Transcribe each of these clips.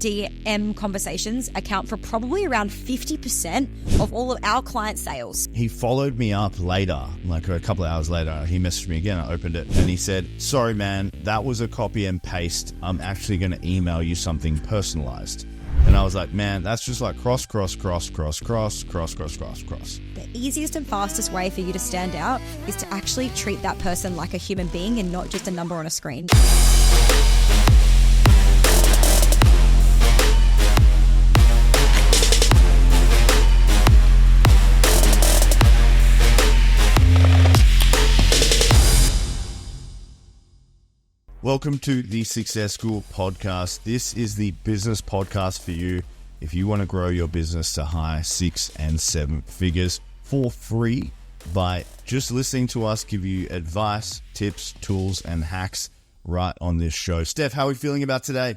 DM conversations account for probably around 50% of all of our client sales. He followed me up later, like a couple of hours later. He messaged me again. I opened it and he said, sorry, man, that was a copy and paste. I'm actually going to email you something personalized. And I was like, man, that's just like cross. The easiest and fastest way for you to stand out is to actually treat that person like a human being and not just a number on a screen. Welcome to the Success School podcast. This is the business podcast for you if you want to grow your business to high 6 and 7 figures for free by just listening to us give you advice, tips, tools, and hacks right on this show. Steph, how are we feeling about today?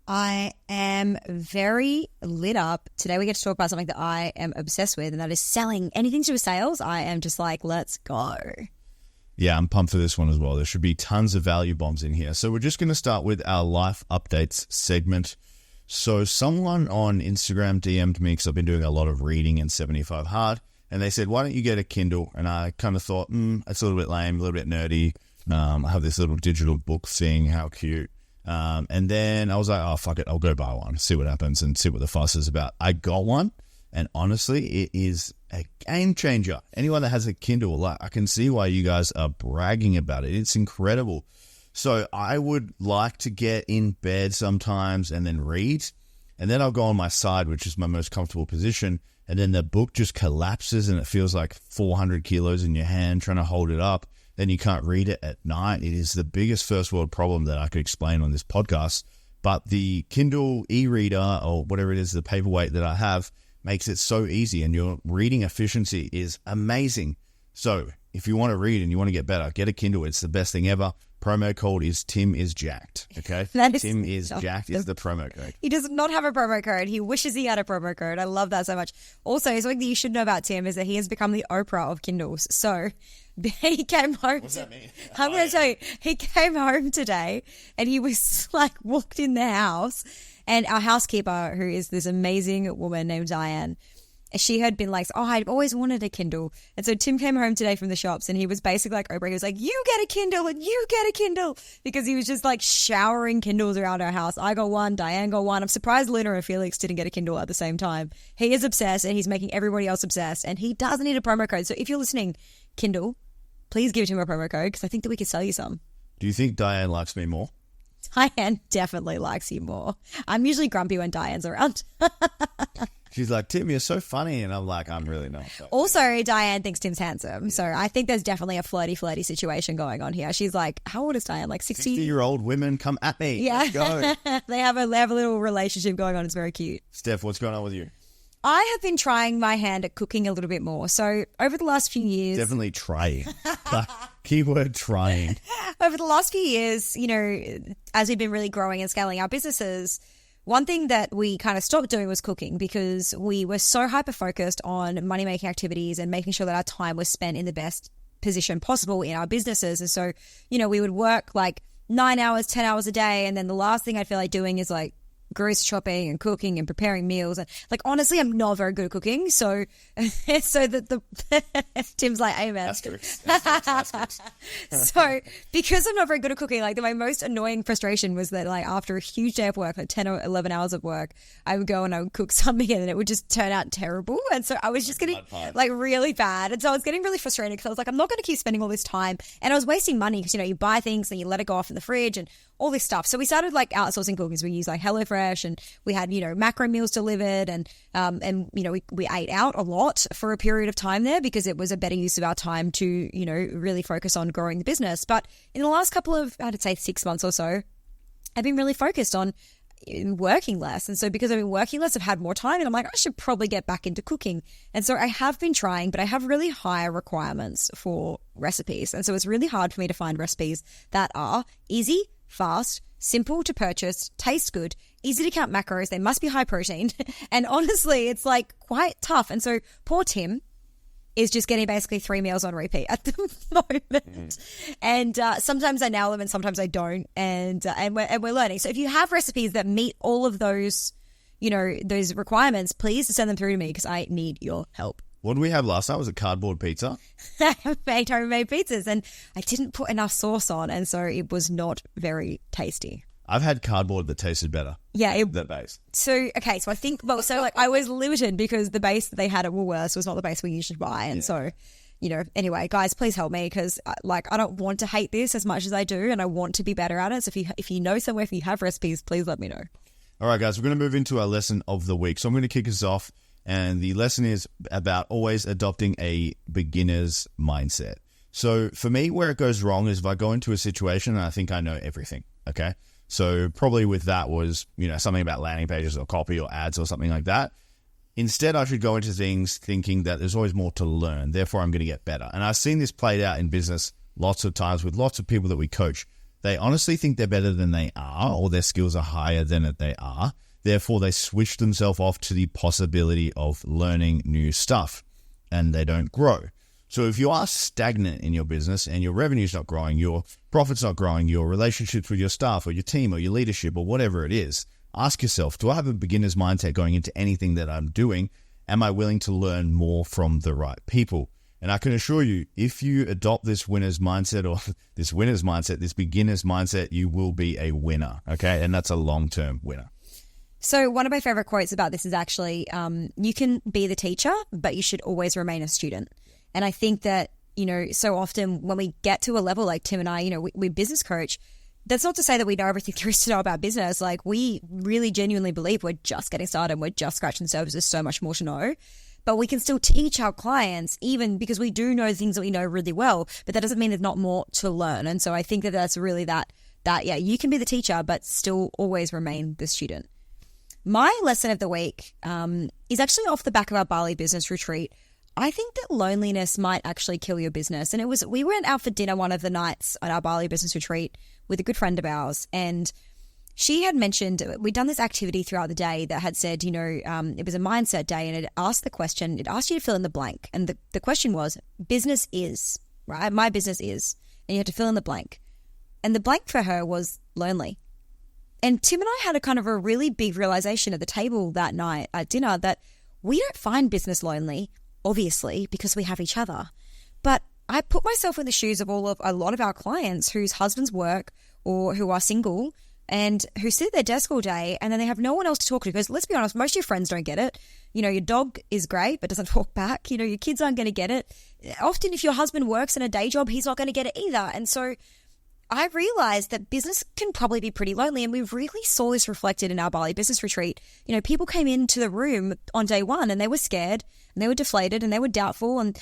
I am very lit up. Today we get to talk about something that I am obsessed with, and that is selling. Anything to do with sales, I am just like, let's go. Yeah, I'm pumped for this one as well. There should be tons of value bombs in here. So we're just going to start with our life updates segment. So someone on Instagram DM'd me because I've been doing a lot of reading in 75 Hard. And they said, why don't you get a Kindle? And I kind of thought, it's a little bit lame, a little bit nerdy. I have this little digital book thing. How cute. And then I was like, oh, fuck it. I'll go buy one, see what happens and see what the fuss is about. I got one. And honestly, it is a game changer. Anyone that has a Kindle, like, I can see why you guys are bragging about it. It's incredible. So I would like to get in bed sometimes and then read. And then I'll go on my side, which is my most comfortable position. And then the book just collapses and it feels like 400 kilos in your hand trying to hold it up. Then you can't read it at night. It is the biggest first world problem that I could explain on this podcast. But the Kindle e-reader or whatever it is, the paperweight that I have, makes it so easy, and your reading efficiency is amazing. So if you want to read and you want to get better, get a Kindle. It's the best thing ever. Promo code is Tim is jacked. Okay, Tim is jacked is the promo code. He does not have a promo code. He wishes he had a promo code. I love that so much. Also, something that you should know about Tim is that he has become the Oprah of Kindles. So he came home. What does that mean? I'm going to tell you. He came home today and he was like walked in the house. And our housekeeper, who is this amazing woman named Diane, she had been like, oh, I've always wanted a Kindle. And so Tim came home today from the shops and he was basically like Oprah. He was like, you get a Kindle and you get a Kindle, because he was just like showering Kindles around our house. I got one, Diane got one. I'm surprised Luna and Felix didn't get a Kindle at the same time. He is obsessed and he's making everybody else obsessed, and he does need a promo code. So if you're listening, Kindle, please give him a promo code, because I think that we could sell you some. Do you think Diane likes me more? Diane definitely likes you more. I'm usually grumpy when Diane's around. She's like, Tim, you're so funny. And I'm like, I'm really not. Also, Diane thinks Tim's handsome. So I think there's definitely a flirty situation going on here. She's like, how old is Diane? Like 60? 60-year-old women, come at me. Yeah. Let's go. They have a little relationship going on. It's very cute. Steph, what's going on with you? I have been trying my hand at cooking a little bit more. So over the last few years... Definitely trying. Keyword trying. Over the last few years, you know, as we've been really growing and scaling our businesses, one thing that we kind of stopped doing was cooking, because we were so hyper-focused on money-making activities and making sure that our time was spent in the best position possible in our businesses. And so, you know, we would work like 9 hours, 10 hours a day. And then the last thing I'd feel like doing is like grocery shopping and cooking and preparing meals. And like, honestly, I'm not very good at cooking. So that Tim's like, amen. Asterisk. So because I'm not very good at cooking, like my most annoying frustration was that like after a huge day of work, like 10 or 11 hours of work, I would go and I would cook something and it would just turn out terrible. And so I was just getting like really bad. And so I was getting really frustrated because I was like, I'm not going to keep spending all this time. And I was wasting money because, you know, you buy things and you let it go off in the fridge and all this stuff. So we started like outsourcing cooking. So we used like HelloFresh, and we had, you know, macro meals delivered, and you know, we ate out a lot for a period of time there because it was a better use of our time to, you know, really focus on growing the business. But in the last couple of, I'd say 6 months or so, I've been really focused on working less. And so because I've been working less, I've had more time, and I'm like, I should probably get back into cooking. And so I have been trying, but I have really high requirements for recipes. And so it's really hard for me to find recipes that are easy, fast, simple to purchase, taste good, easy to count macros. They must be high protein. And honestly, it's like quite tough. And so poor Tim, is just getting basically 3 meals on repeat at the moment. And sometimes I nail them and sometimes I don't. And we're learning. So if you have recipes that meet all of those, those requirements, please send them through to me because I need your help. What did we have last night? Was it cardboard pizza? I made homemade pizzas and I didn't put enough sauce on. And so it was not very tasty. I've had cardboard that tasted better. Yeah. That base. So, okay. So I think, I was limited because the base that they had at Woolworths was not the base we usually buy. And so, anyway, guys, please help me because I don't want to hate this as much as I do. And I want to be better at it. So if you know somewhere, if you have recipes, please let me know. All right, guys, we're going to move into our lesson of the week. So I'm going to kick us off. And the lesson is about always adopting a beginner's mindset. So for me, where it goes wrong is if I go into a situation and I think I know everything, okay? So probably with that was, something about landing pages or copy or ads or something like that. Instead, I should go into things thinking that there's always more to learn. Therefore, I'm going to get better. And I've seen this played out in business lots of times with lots of people that we coach. They honestly think they're better than they are or their skills are higher than they are. Therefore, they switch themselves off to the possibility of learning new stuff and they don't grow. So if you are stagnant in your business and your revenue's not growing, your profit's not growing, your relationships with your staff or your team or your leadership or whatever it is, ask yourself, do I have a beginner's mindset going into anything that I'm doing? Am I willing to learn more from the right people? And I can assure you, if you adopt this winner's mindset or this beginner's mindset, you will be a winner, okay? And that's a long-term winner. So one of my favorite quotes about this is actually, you can be the teacher, but you should always remain a student. And I think that, so often when we get to a level like Tim and I, we business coach, that's not to say that we know everything there is to know about business. Like we really genuinely believe we're just getting started. We're just scratching the surface. There's so much more to know. But we can still teach our clients even because we do know things that we know really well, but that doesn't mean there's not more to learn. And so I think that that's really that you can be the teacher, but still always remain the student. My lesson of the week is actually off the back of our Bali business retreat. I think that loneliness might actually kill your business. And we went out for dinner one of the nights at our Bali business retreat with a good friend of ours. And she had mentioned, we'd done this activity throughout the day that had said, it was a mindset day and it asked the question, it asked you to fill in the blank. And the question was, business is, right? My business is. And you had to fill in the blank. And the blank for her was lonely. And Tim and I had a really big realization at the table that night at dinner that we don't find business lonely, obviously, because we have each other. But I put myself in the shoes of a lot of our clients whose husbands work or who are single and who sit at their desk all day and then they have no one else to talk to because let's be honest, most of your friends don't get it. Your dog is great but doesn't talk back. Your kids aren't going to get it. Often if your husband works in a day job, he's not going to get it either. And so I realized that business can probably be pretty lonely, and we really saw this reflected in our Bali business retreat. People came into the room on day one and they were scared and they were deflated and they were doubtful and,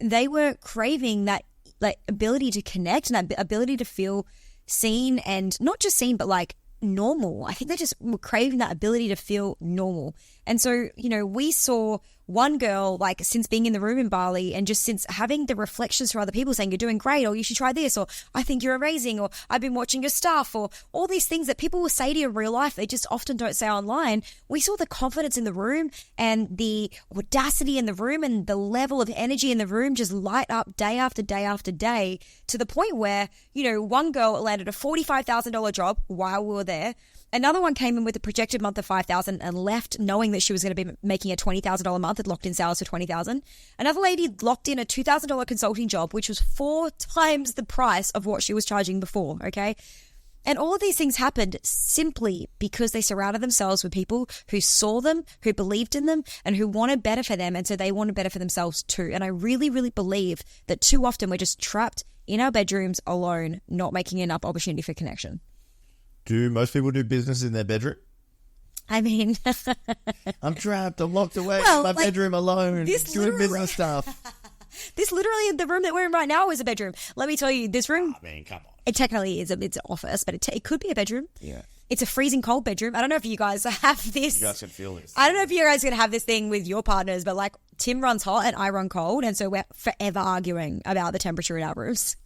they were craving that ability to connect and that ability to feel seen and not just seen, but normal. I think they just were craving that ability to feel normal. And so, we saw one girl, since being in the room in Bali and just since having the reflections from other people saying, you're doing great, or you should try this, or I think you're amazing, or I've been watching your stuff, or all these things that people will say to you in real life, they just often don't say online. We saw the confidence in the room and the audacity in the room and the level of energy in the room just light up day after day after day to the point where, one girl landed a $45,000 job while we were there. Another one came in with a projected month of $5,000 and left knowing that she was going to be making a $20,000 month, had locked in sales for $20,000. Another lady locked in a $2,000 consulting job, which was 4 times the price of what she was charging before, okay? And all of these things happened simply because they surrounded themselves with people who saw them, who believed in them, and who wanted better for them, and so they wanted better for themselves too. And I really, really believe that too often we're just trapped in our bedrooms alone, not making enough opportunity for connection. Do most people do business in their bedroom? I mean... I'm trapped. I'm locked away in my bedroom alone doing business stuff. This literally, the room that we're in right now is a bedroom. Let me tell you, this room... I mean, come on. It technically is. It's an office, but it could be a bedroom. Yeah. It's a freezing cold bedroom. I don't know if you guys have this. You guys can feel this. I don't know if you guys can have this thing with your partners, but Tim runs hot and I run cold. And so we're forever arguing about the temperature in our rooms.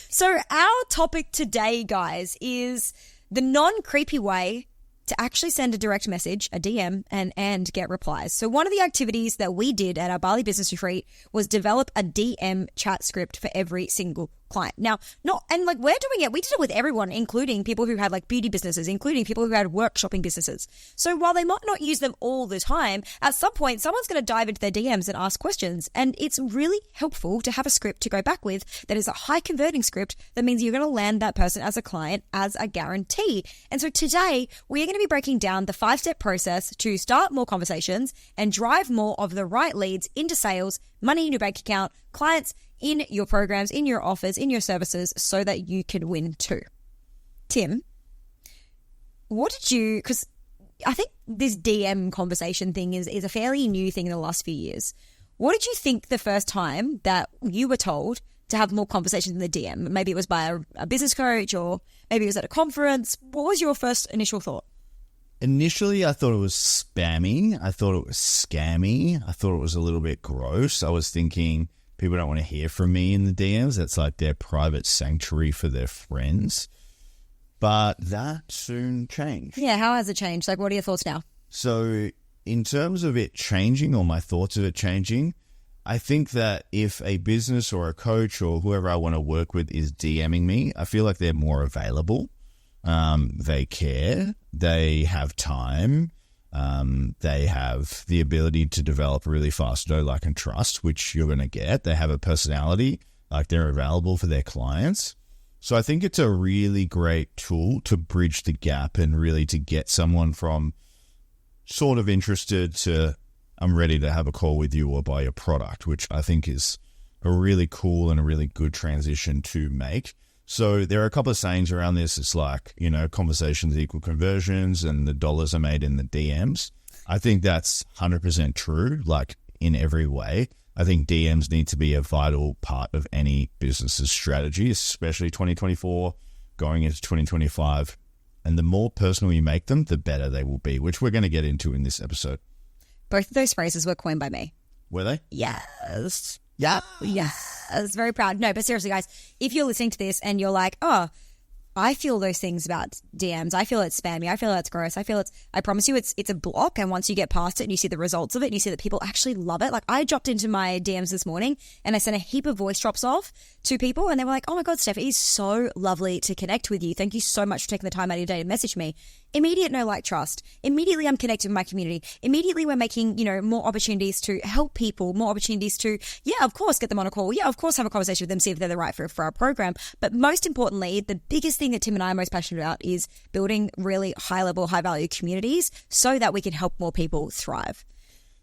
So our topic today, guys, is the non-creepy way to actually send a direct message, a DM, and get replies. So one of the activities that we did at our Bali Business Retreat was develop a DM chat script for every single client. Now, we're doing it. We did it with everyone, including people who had like beauty businesses, including people who had workshopping businesses. So while they might not use them all the time, at some point, someone's going to dive into their DMs and ask questions. And it's really helpful to have a script to go back with that is a high converting script. That means you're going to land that person as a client as a guarantee. And so today we are going to be breaking down the 5-step process to start more conversations and drive more of the right leads into sales, money in your bank account, clients in your programs, in your offers, in your services, so that you can win too. Tim, because I think this DM conversation thing is a fairly new thing in the last few years. What did you think the first time that you were told to have more conversations in the DM? Maybe it was by a business coach, or maybe it was at a conference. What was your first initial thought? Initially, I thought it was spammy. I thought it was scammy. I thought it was a little bit gross. I was thinking people don't want to hear from me in the DMs. That's like their private sanctuary for their friends. But that soon changed. Yeah, how has it changed? Like, what are your thoughts now? So in terms of it changing, or my thoughts of it changing, I think that if a business or a coach or whoever I want to work with is DMing me, I feel like they're more available. They care. They have time. They have the ability to develop really fast know, like, and trust, which you're going to get. They have a personality, like they're available for their clients. So I think it's a really great tool to bridge the gap and really to get someone from sort of interested to I'm ready to have a call with you or buy your product, which I think is a really cool and a really good transition to make. So there are a couple of sayings around this. It's like, conversations equal conversions and the dollars are made in the DMs. I think that's 100% true, like in every way. I think DMs need to be a vital part of any business's strategy, especially 2024 going into 2025. And the more personal you make them, the better they will be, which we're going to get into in this episode. Both of those phrases were coined by me. Were they? Yes. Yeah. Yes. I was very proud. No, but seriously, guys, if you're listening to this and you're like, oh, I feel those things about DMs. I feel it's spammy. I feel it's gross. I promise you it's a block. And once you get past it and you see the results of it and you see that people actually love it. Like, I dropped into my DMs this morning and I sent a heap of voice drops off to people and they were like, oh my God, Steph, it is so lovely to connect with you. Thank you so much for taking the time out of your day to message me. Immediate know, like, trust. Immediately I'm connected with my community. Immediately we're making, more opportunities to help people, more opportunities to, yeah, of course, get them on a call. Yeah, of course, have a conversation with them, see if they're the right for our program. But most importantly, the biggest thing that Tim and I are most passionate about is building really high level, high value communities so that we can help more people thrive.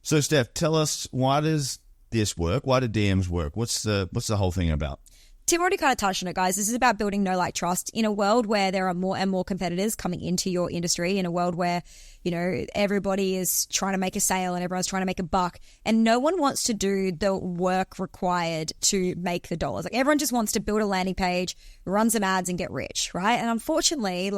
So Steph, tell us, why does this work? Why do DMs work? What's the whole thing about? Tim already kind of touched on it, guys. This is about building know, like, trust in a world where there are more and more competitors coming into your industry, in a world where, everybody is trying to make a sale and everyone's trying to make a buck and no one wants to do the work required to make the dollars. Like, everyone just wants to build a landing page, run some ads and get rich, right? And unfortunately,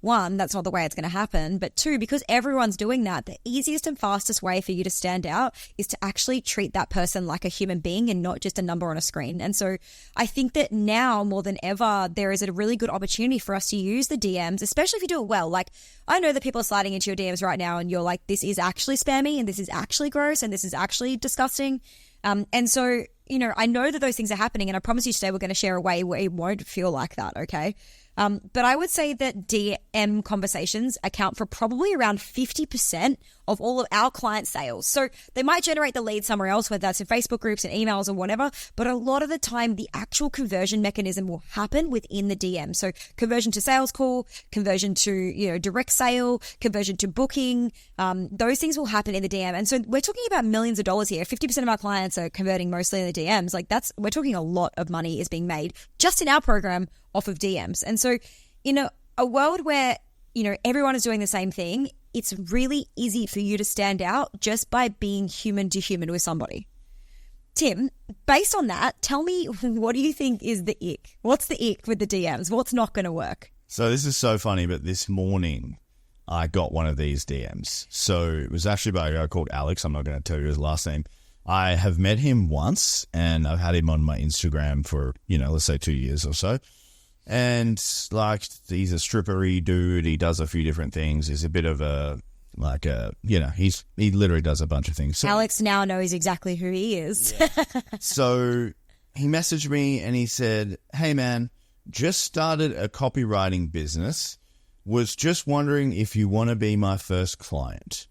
one, that's not the way it's going to happen. But two, because everyone's doing that, the easiest and fastest way for you to stand out is to actually treat that person like a human being and not just a number on a screen. And so I think that now more than ever, there is a really good opportunity for us to use the DMs, especially if you do it well. Like, I know that people are sliding into your DMs right now and you're like, this is actually spammy and this is actually gross and this is actually disgusting. And so, I know that those things are happening and I promise you today we're going to share a way where it won't feel like that, okay? But I would say that DM conversations account for probably around 50% of all of our client sales. So they might generate the lead somewhere else, whether that's in Facebook groups and emails or whatever, but a lot of the time the actual conversion mechanism will happen within the DM. So conversion to sales call, conversion to, direct sale, conversion to booking, those things will happen in the DM. And so we're talking about millions of dollars here. 50% of our clients are converting mostly in the DMs. Like, we're talking a lot of money is being made just in our program off of DMs. And so in a world where, everyone is doing the same thing, it's really easy for you to stand out just by being human to human with somebody. Tim, based on that, tell me, what do you think is the ick? What's the ick with the DMs? What's not going to work? So this is so funny, but this morning I got one of these DMs. So it was actually by a guy called Alex. I'm not going to tell you his last name. I have met him once and I've had him on my Instagram for, let's say 2 years or so. And like, he's a strippery dude. He does a few different things. He's a bit of a, like a, he literally does a bunch of things. So, Alex now knows exactly who he is. yeah. So he messaged me and he said, hey man, just started a copywriting business. Was just wondering if you want to be my first client.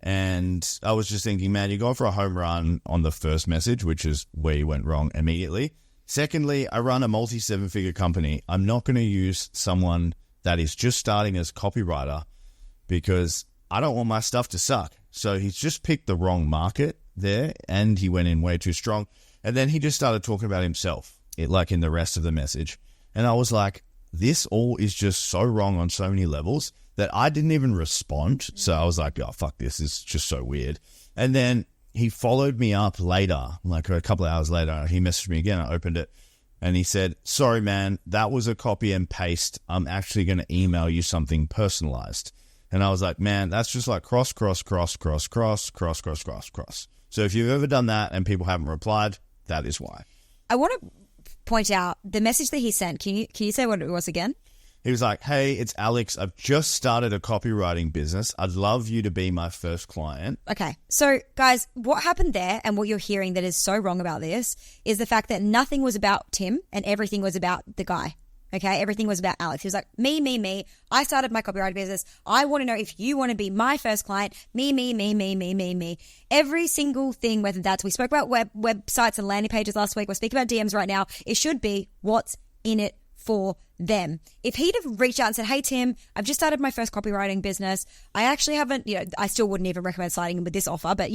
And I was just thinking, man, you're going for a home run on the first message, which is where you went wrong immediately. Secondly, I run a multi-7-figure company. I'm not going to use someone that is just starting as copywriter because I don't want my stuff to suck. So he's just picked the wrong market there, and he went in way too strong. And then he just started talking about himself, like in the rest of the message. And I was like, this all is just so wrong on so many levels that I didn't even respond. So I was like, oh, fuck this. This is just so weird. And then he followed me up later, like a couple of hours later. He messaged me again. I opened it and he said, sorry, man, that was a copy and paste. I'm actually going to email you something personalized. And I was like, man, that's just like cross. So if you've ever done that and people haven't replied, that is why. I want to point out the message that he sent. Can you say what it was again? He was like, hey, it's Alex. I've just started a copywriting business. I'd love you to be my first client. Okay. So, guys, what happened there and what you're hearing that is so wrong about this is the fact that nothing was about Tim and everything was about the guy. Okay, everything was about Alex. He was like, me. I started my copywriting business. I want to know if you want to be my first client. Me. Every single thing, whether that's, we spoke about websites and landing pages last week. We're speaking about DMs right now. It should be what's in it for them. If he'd have reached out and said, hey, Tim, I've just started my first copywriting business. I actually haven't, I still wouldn't even recommend sliding in with this offer, but,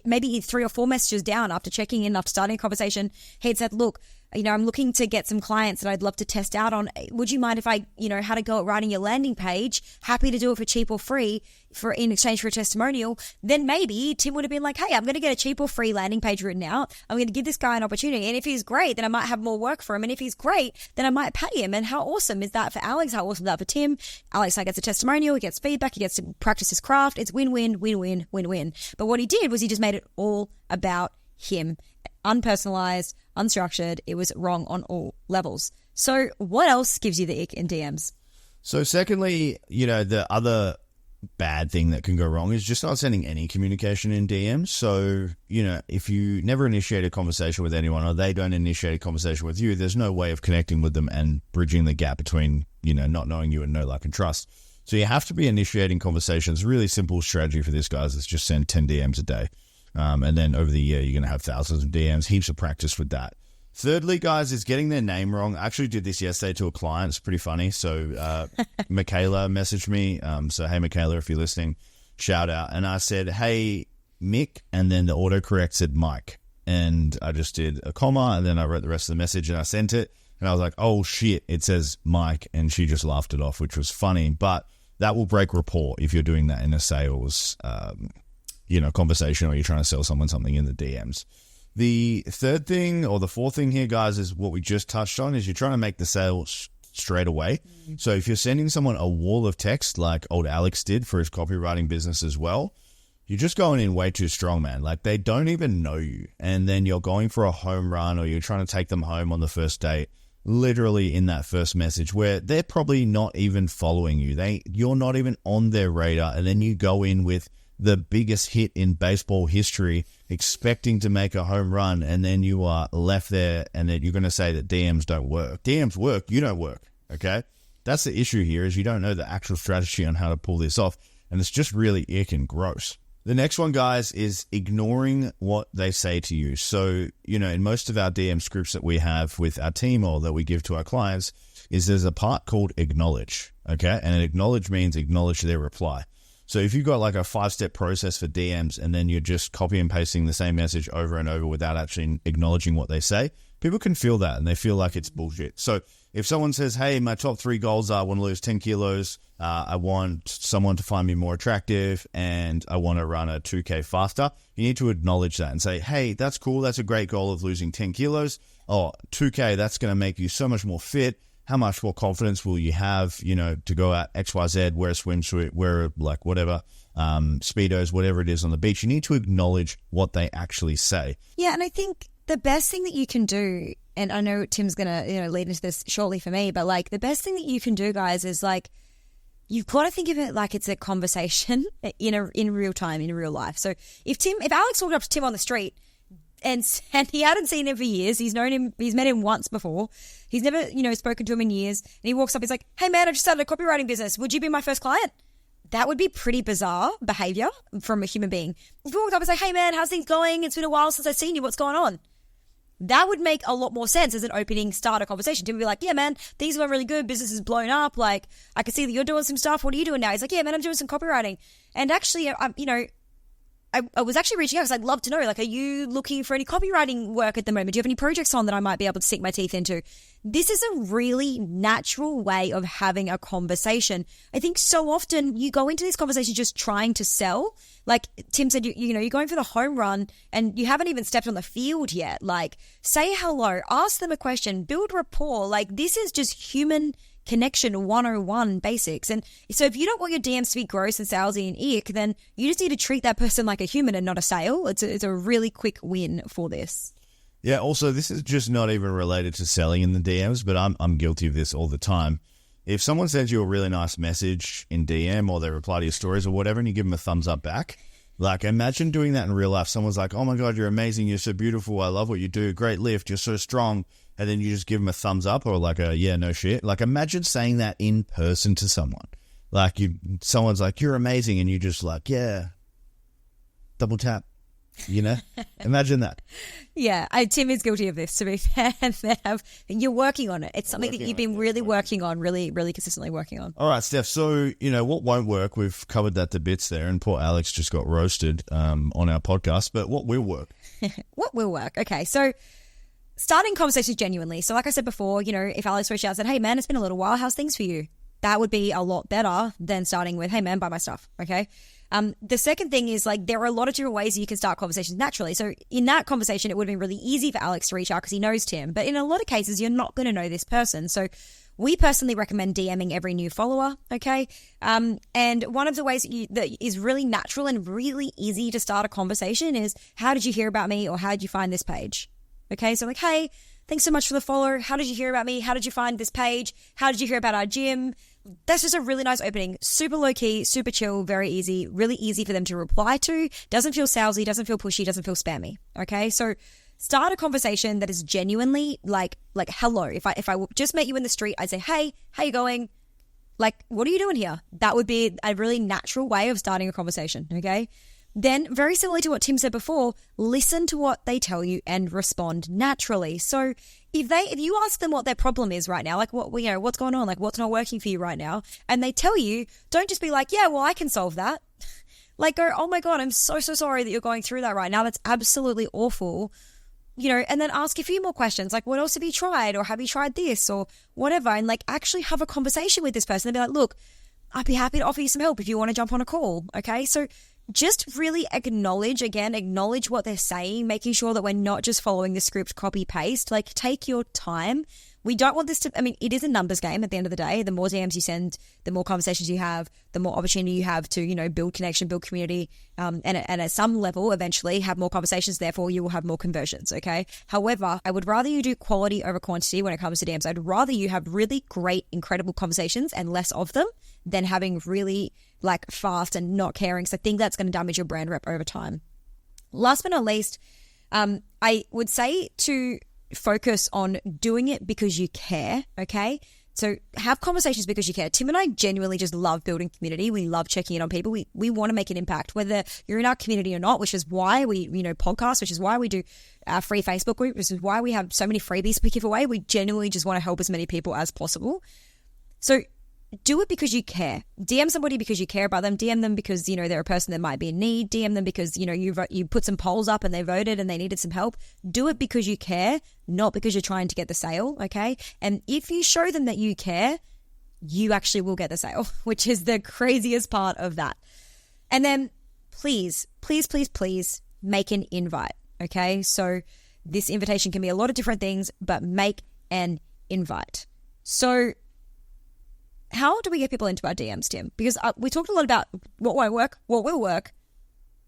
maybe 3 or 4 messages down after checking in, after starting a conversation, he'd said, look, I'm looking to get some clients that I'd love to test out on. Would you mind if I, had to go at writing your landing page? Happy to do it for cheap or free in exchange for a testimonial. Then maybe Tim would have been like, hey, I'm going to get a cheap or free landing page written out. I'm going to give this guy an opportunity. And if he's great, then I might have more work for him. And if he's great, then I might pay him. And how awesome is that for Alex? How awesome is that for Tim? Alex gets a testimonial. He gets feedback. He gets to practice his craft. It's win-win. But what he did was he just made it all about him. Unpersonalized, unstructured. It was wrong on all levels. So what else gives you the ick in DMs? So secondly, the other bad thing that can go wrong is just not sending any communication in DMs. So, if you never initiate a conversation with anyone or they don't initiate a conversation with you, there's no way of connecting with them and bridging the gap between, not knowing you and know, like, and trust. So you have to be initiating conversations. Really simple strategy for this, guys, is just send 10 DMs a day. And then over the year, you're going to have thousands of DMs, heaps of practice with that. Thirdly, guys, is getting their name wrong. I actually did this yesterday to a client. It's pretty funny. So Michaela messaged me. So, hey, Michaela, if you're listening, shout out. And I said, hey, Mick. And then the autocorrect said Mike. And I just did a comma. And then I wrote the rest of the message and I sent it. And I was like, oh, shit, it says Mike. And she just laughed it off, which was funny. But that will break rapport if you're doing that in a sales conversation or you're trying to sell someone something in the DMs. The third thing or the fourth thing here, guys, is what we just touched on, is you're trying to make the sale straight away. Mm-hmm. So if you're sending someone a wall of text like old Alex did for his copywriting business as well, you're just going in way too strong, man. Like, they don't even know you. And then you're going for a home run or you're trying to take them home on the first date, literally in that first message where they're probably not even following you. You're not even on their radar. And then you go in with the biggest hit in baseball history, expecting to make a home run, and then you are left there and then you're going to say that DMs don't work. DMs work, you don't work, okay? That's the issue here, is you don't know the actual strategy on how to pull this off, and it's just really ick and gross. The next one, guys, is ignoring what they say to you. So, in most of our DM scripts that we have with our team or that we give to our clients, there's a part called acknowledge, okay? And acknowledge means acknowledge their reply. So if you've got like a 5-step process for DMs and then you're just copy and pasting the same message over and over without actually acknowledging what they say, people can feel that and they feel like it's bullshit. So if someone says, hey, my top 3 goals are I want to lose 10 kilos, I want someone to find me more attractive, and I want to run a 2K faster, you need to acknowledge that and say, hey, that's cool. That's a great goal of losing 10 kilos. Oh, 2K, that's going to make you so much more fit. How much more confidence will you have, to go out XYZ, wear a swimsuit, wear like whatever, Speedos, whatever it is on the beach. You need to acknowledge what they actually say. Yeah, and I think the best thing that you can do, and I know Tim's going to, lead into this shortly for me, but like the best thing that you can do, guys, is like, you've got to think of it like it's a conversation in real time, in real life. So if Alex walked up to Tim on the street and he hadn't seen him for years, he's met him once before, he's never, spoken to him in years, and he walks up, he's like, hey man, I just started a copywriting business. Would you be my first client? That would be pretty bizarre behavior from a human being. If you walked up and say, hey man, how's things going? It's been a while since I've seen you. What's going on? That would make a lot more sense as an opening starter conversation. Tim would be like, yeah, man, things are really good. Business is blown up. Like, I can see that you're doing some stuff. What are you doing now? He's like, yeah, man, I'm doing some copywriting. And actually, I was actually reaching out because I'd love to know, like, are you looking for any copywriting work at the moment? Do you have any projects on that I might be able to sink my teeth into? This is a really natural way of having a conversation. I think so often you go into these conversations just trying to sell. Like Tim said, you're going for the home run and you haven't even stepped on the field yet. Like, say hello, ask them a question, build rapport. Like, this is just human connection 101 basics. And so if you don't want your DMs to be gross and salesy and ick, then you just need to treat that person like a human and not a sale. It's a really quick win for this. Yeah, also, this is just not even related to selling in the DMs, but I'm guilty of this all the time. If someone sends you a really nice message in DM or they reply to your stories or whatever and you give them a thumbs up back, like imagine doing that in real life. Someone's like, oh my God, you're amazing. You're so beautiful. I love what you do. Great lift. You're so strong. And then you just give them a thumbs up or like a, yeah, no shit. Like imagine saying that in person to someone. Like someone's like, you're amazing. And you just like, yeah, double tap. Imagine that. Yeah, Tim is guilty of this, to be fair. You're working on it. It's something that you've been really working on, really, really consistently working on. All right, Steph. So, what won't work, we've covered that to bits there, and poor Alex just got roasted on our podcast, but what will work? What will work? Okay, so starting conversations genuinely. So like I said before, if Alex reached out and said, hey man, it's been a little while, how's things for you? That would be a lot better than starting with, hey man, buy my stuff, okay? The second thing is like there are a lot of different ways you can start conversations naturally. So in that conversation, it would have been really easy for Alex to reach out because he knows Tim. But in a lot of cases, you're not going to know this person. So we personally recommend DMing every new follower, okay? And one of the ways that is really natural and really easy to start a conversation is, how did you hear about me or how did you find this page? Okay, so like, hey, thanks so much for the follow. How did you hear about me? How did you find this page? How did you hear about our gym? That's just a really nice opening. Super low key, super chill, very easy, really easy for them to reply to. Doesn't feel salesy, doesn't feel pushy, doesn't feel spammy. Okay, so start a conversation that is genuinely like hello. If I just met you in the street, I'd say, hey, how you going? Like, what are you doing here? That would be a really natural way of starting a conversation. Okay. Then, very similarly to what Tim said before, listen to what they tell you and respond naturally. So if you ask them what their problem is right now, like what's going on, like what's not working for you right now, and they tell you, don't just be like, yeah, well, I can solve that. Like go, oh my God, I'm so sorry that you're going through that right now. That's absolutely awful. And then ask a few more questions, like what else have you tried, or have you tried this, or whatever, and like actually have a conversation with this person and be like, look, I'd be happy to offer you some help if you want to jump on a call. Okay, so just really acknowledge what they're saying, making sure that we're not just following the script copy paste. Like take your time. We don't want this it is a numbers game at the end of the day. The more DMs you send, the more conversations you have, the more opportunity you have to, build connection, build community, and at some level, eventually have more conversations. Therefore, you will have more conversions, okay? However, I would rather you do quality over quantity when it comes to DMs. I'd rather you have really great, incredible conversations and less of them than having really fast and not caring. So I think that's going to damage your brand rep over time. Last but not least, I would say to focus on doing it because you care, okay? So have conversations because you care. Tim and I genuinely just love building community. We love checking in on people. We want to make an impact, whether you're in our community or not, which is why we, podcast, which is why we do our free Facebook group, which is why we have so many freebies we give away. We genuinely just want to help as many people as possible. So do it because you care. DM somebody because you care about them. DM them because, they're a person that might be in need. DM them because, you put some polls up and they voted and they needed some help. Do it because you care, not because you're trying to get the sale, okay? And if you show them that you care, you actually will get the sale, which is the craziest part of that. And then please make an invite, okay? So this invitation can be a lot of different things, but make an invite. So how do we get people into our DMs, Tim? Because we talked a lot about what won't work, what will work,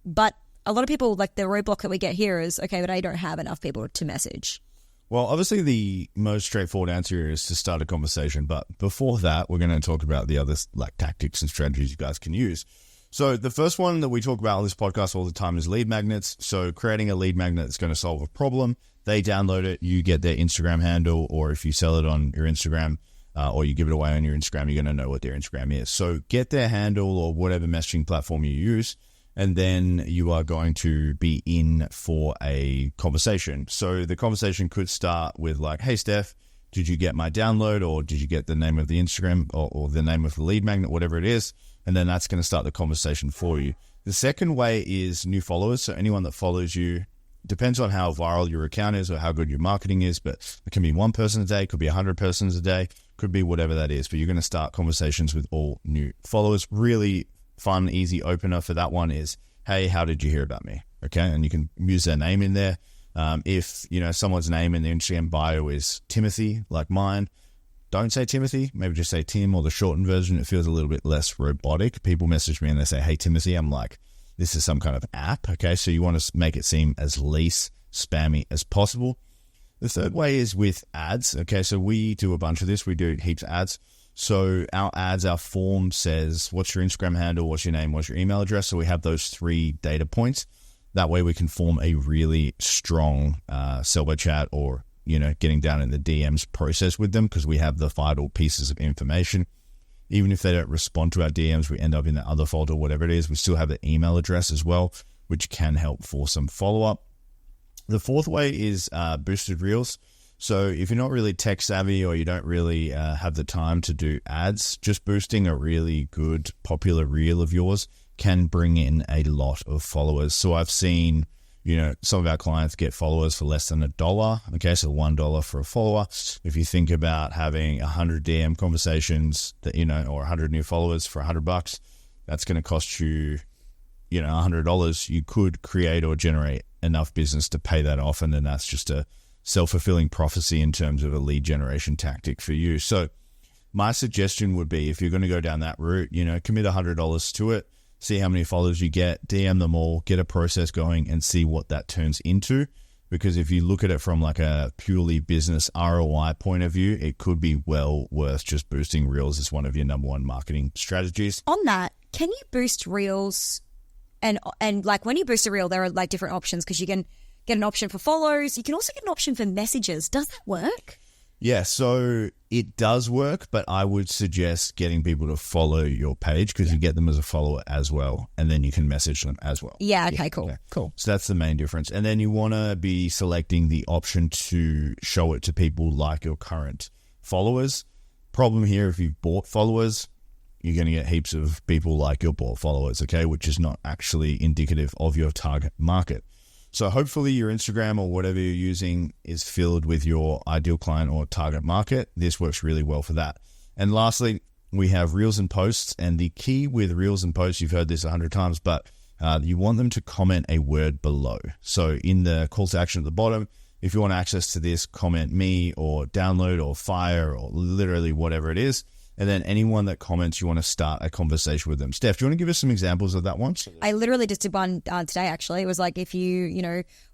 but a lot of people, like the roadblock that we get here is, okay, but I don't have enough people to message. Well, obviously the most straightforward answer here is to start a conversation. But before that, we're going to talk about the other like tactics and strategies you guys can use. So the first one that we talk about on this podcast all the time is lead magnets. So creating a lead magnet that's going to solve a problem. They download it, you get their Instagram handle, or if you sell it on your Instagram or you give it away on your Instagram, you're going to know what their Instagram is. So get their handle or whatever messaging platform you use, and then you are going to be in for a conversation. So the conversation could start with like, hey, Steph, did you get my download, or did you get the name of the Instagram or the name of the lead magnet, whatever it is. And then that's going to start the conversation for you. The second way is new followers. So anyone that follows you, depends on how viral your account is or how good your marketing is, but it can be one person a day, could be 100 persons a day, could be whatever that is. But you're going to start conversations with all new followers. Really fun, easy opener for that one is, hey, how did you hear about me? Okay, and you can use their name in there. If someone's name in the Instagram bio is Timothy, like mine, don't say Timothy, maybe just say Tim or the shortened version. It feels a little bit less robotic. People message me and they say, hey, Timothy. I'm like, this is some kind of app, okay? So you want to make it seem as least spammy as possible. The third way is with ads, okay? So we do a bunch of this. We do heaps of ads. So our ads, our form says, what's your Instagram handle, what's your name, what's your email address? So we have those 3 data points. That way we can form a really strong sell by chat or, getting down in the DMs process with them, because we have the vital pieces of information. Even if they don't respond to our DMs, we end up in the other folder, whatever it is. We still have the email address as well, which can help for some follow-up. The fourth way is boosted reels. So if you're not really tech savvy or you don't really have the time to do ads, just boosting a really good popular reel of yours can bring in a lot of followers. So I've seen, some of our clients get followers for less than $1. Okay, so $1 for a follower. If you think about having 100 DM conversations that, or 100 new followers for $100, that's going to cost you, $100. You could create or generate enough business to pay that off. And then that's just a self-fulfilling prophecy in terms of a lead generation tactic for you. So my suggestion would be, if you're going to go down that route, commit $100 to it. See how many followers you get, DM them all, get a process going and see what that turns into. Because if you look at it from like a purely business ROI point of view, it could be well worth just boosting reels as one of your number one marketing strategies. On that, can you boost reels? And like when you boost a reel, there are like different options, because you can get an option for follows. You can also get an option for messages. Does that work? Yeah, so it does work, but I would suggest getting people to follow your page, because you get them as a follower as well, and then you can message them as well. Yeah, okay, cool. Cool. So that's the main difference. And then you want to be selecting the option to show it to people like your current followers. Problem here, if you've bought followers, you're going to get heaps of people like your bought followers, okay, which is not actually indicative of your target market. So hopefully your Instagram or whatever you're using is filled with your ideal client or target market. This works really well for that. And lastly, we have reels and posts. And the key with reels and posts, you've heard this 100 times, but you want them to comment a word below. So in the call to action at the bottom, if you want access to this, comment me or download or fire or literally whatever it is. And then anyone that comments, you want to start a conversation with them. Steph, do you want to give us some examples of that one? I literally just did one today, actually. It was like, if you,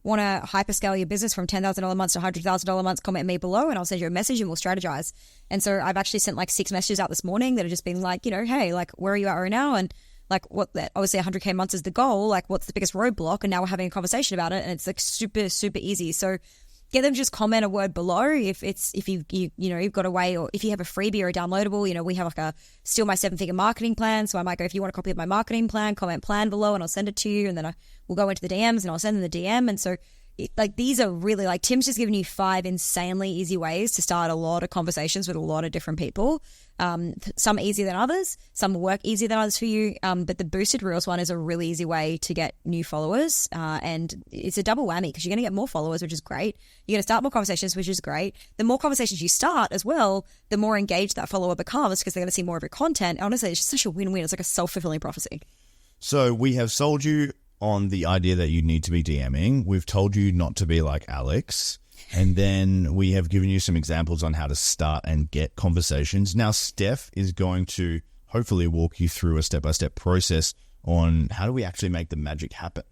want to hyperscale your business from $10,000 months to $100,000 months, comment me below and I'll send you a message and we'll strategize. And so I've actually sent like 6 messages out this morning that have just been like, hey, like, where are you at right now? And like, what that obviously 100K months is the goal. Like, what's the biggest roadblock? And now we're having a conversation about it. And it's like super, super easy. So get them to just comment a word below if you've got a way, or if you have a freebie or a downloadable. We have like a steal my 7-figure marketing plan. So I might go, if you want a copy of my marketing plan, comment plan below and I'll send it to you. And then we'll go into the DMs and I'll send them the DM. And so these are really, like, Tim's just given you 5 insanely easy ways to start a lot of conversations with a lot of different people. Some easier than others, some work easier than others for you. But the boosted reels one is a really easy way to get new followers. And it's a double whammy, because you're going to get more followers, which is great. You're going to start more conversations, which is great. The more conversations you start as well, the more engaged that follower becomes, because they're going to see more of your content. Honestly, it's just such a win-win. It's like a self-fulfilling prophecy. So we have sold you on the idea that you need to be DMing. We've told you not to be like Alex. And then we have given you some examples on how to start and get conversations. Now, Steph is going to hopefully walk you through a step-by-step process on how do we actually make the magic happen.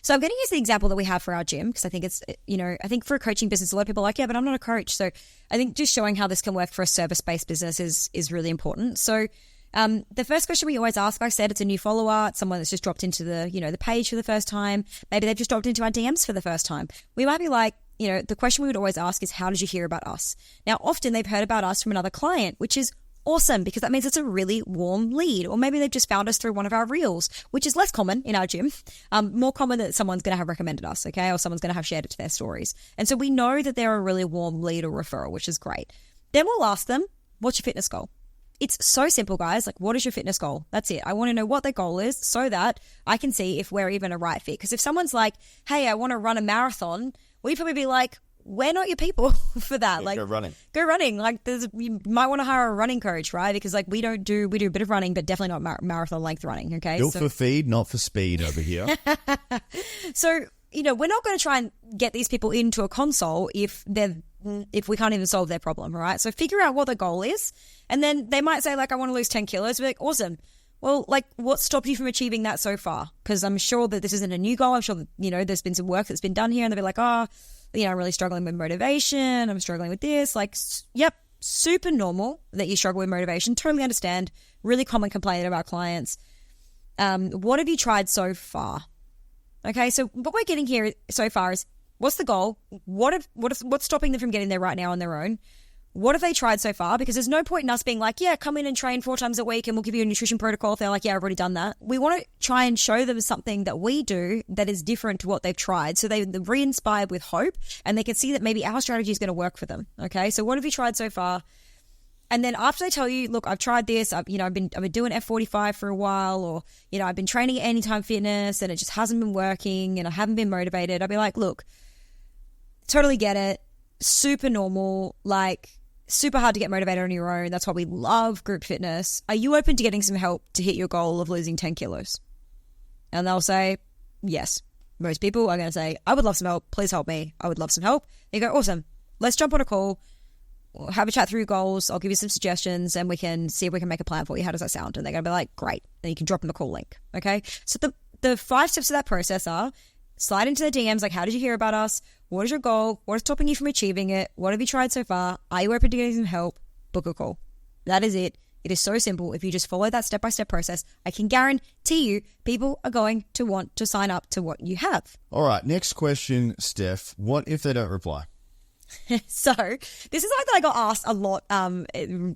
So I'm going to use the example that we have for our gym because I think it's, I think for a coaching business, a lot of people are like, yeah, but I'm not a coach. So I think just showing how this can work for a service-based business is really important. So the first question we always ask, like I said, it's a new follower, it's someone that's just dropped into the, the page for the first time. Maybe they've just dropped into our DMs for the first time. We might be like, the question we would always ask is, how did you hear about us? Now, often they've heard about us from another client, which is awesome because that means it's a really warm lead. Or maybe they've just found us through one of our reels, which is less common in our gym. More common that someone's going to have recommended us, okay? Or someone's going to have shared it to their stories. And so we know that they're a really warm lead or referral, which is great. Then we'll ask them, what's your fitness goal? It's so simple, guys. Like, what is your fitness goal? That's it. I want to know what their goal is so that I can see if we're even a right fit. Because if someone's like, hey, I want to run a marathon, we'd probably be like, we're not your people for that. Like, go running. Like, you might want to hire a running coach, right? Because like we do a bit of running, but definitely not marathon length running. Okay. Built for feed, not for speed over here. So, we're not going to try and get these people into a console if we can't even solve their problem, right? So figure out what the goal is. And then they might say like, I want to lose 10 kilos. We're like, awesome. Well, like, what stopped you from achieving that so far? Because I'm sure that this isn't a new goal. I'm sure that, there's been some work that's been done here, and they'll be like, I'm really struggling with motivation. I'm struggling with this. Like, yep, super normal that you struggle with motivation. Totally understand. Really common complaint of our clients. What have you tried so far? Okay, so what we're getting here so far is, what's the goal? What's stopping them from getting there right now on their own? What have they tried so far? Because there's no point in us being like, yeah, come in and train 4 times a week and we'll give you a nutrition protocol. If they're like, yeah, I've already done that. We want to try and show them something that we do that is different to what they've tried. So they're re-inspired with hope and they can see that maybe our strategy is going to work for them. Okay, so what have you tried so far? And then after they tell you, look, I've tried this, I've been doing F45 for a while, or, I've been training at Anytime Fitness and it just hasn't been working and I haven't been motivated. I'll be like, look, totally get it. Super normal, like super hard to get motivated on your own. That's why we love group fitness. Are you open to getting some help to hit your goal of losing 10 kilos? And they'll say, yes. Most people are going to say, I would love some help. Please help me. I would love some help. They go, awesome. Let's jump on a call. We'll have a chat through your goals. I'll give you some suggestions and we can see if we can make a plan for you. How does that sound? And they're going to be like, great. Then you can drop them the call link. Okay. So the 5 steps of that process are: slide into the DMs, like, how did you hear about us? What is your goal? What is stopping you from achieving it? What have you tried so far? Are you open to getting some help? Book a call. That is it. It is so simple. If you just follow that step-by-step process, I can guarantee you people are going to want to sign up to what you have. All right, next question, Steph. What if they don't reply? So this is something that I got asked a lot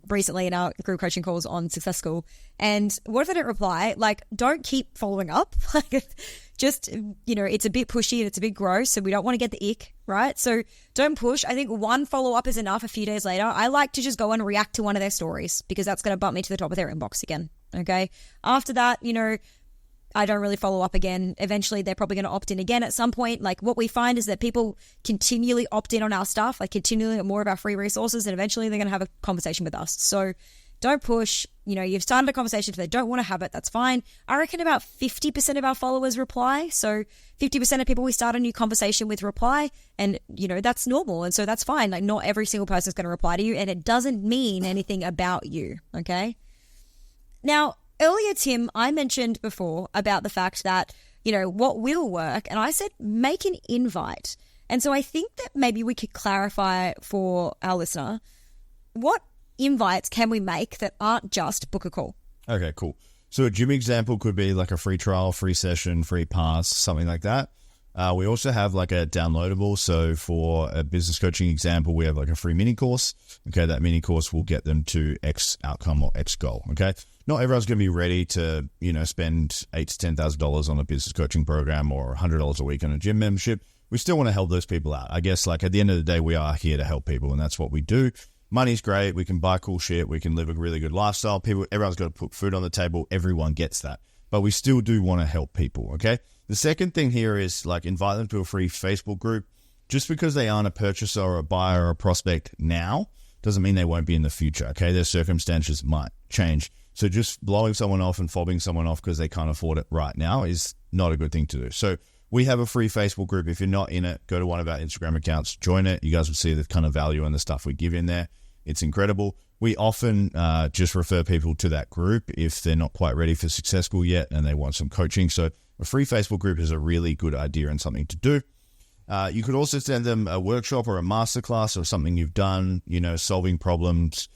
recently in our group coaching calls on Success School. And what if they don't reply? Like, don't keep following up. Like, just, it's a bit pushy and it's a bit gross, so we don't want to get the ick, right? So don't push. I think one follow-up is enough a few days later. I like to just go and react to one of their stories because that's going to bump me to the top of their inbox again, okay? After that, I don't really follow up again. Eventually, they're probably going to opt in again at some point. Like, what we find is that people continually opt in on our stuff, like continually get more of our free resources, and eventually they're going to have a conversation with us. So don't push. You've started a conversation. If they don't want to have it, that's fine. I reckon about 50% of our followers reply. So 50% of people we start a new conversation with reply, and, that's normal. And so that's fine. Like, not every single person is going to reply to you, and it doesn't mean anything about you, okay? Now, earlier, Tim, I mentioned before about the fact that, what will work, and I said make an invite. And so I think that maybe we could clarify for our listener, what invites can we make that aren't just book a call? Okay, cool. So a gym example could be like a free trial, free session, free pass, something like that. We also have like a downloadable. So for a business coaching example, we have like a free mini course. Okay, that mini course will get them to X outcome or X goal. Okay, not everyone's going to be ready to, spend $8,000 to $10,000 on a business coaching program or $100 a week on a gym membership. We still want to help those people out. I guess, like, at the end of the day, we are here to help people, and that's what we do. Money's great. We can buy cool shit. We can live a really good lifestyle. Everyone's got to put food on the table. Everyone gets that. But we still do want to help people, okay? The second thing here is, like, invite them to a free Facebook group. Just because they aren't a purchaser or a buyer or a prospect now doesn't mean they won't be in the future, okay? Their circumstances might change. So just blowing someone off and fobbing someone off because they can't afford it right now is not a good thing to do. So we have a free Facebook group. If you're not in it, go to one of our Instagram accounts, join it. You guys will see the kind of value and the stuff we give in there. It's incredible. we often just refer people to that group if they're not quite ready for Success School yet and they want some coaching. So a free Facebook group is a really good idea and something to do. You could also send them a workshop or a masterclass or something you've done, solving problems,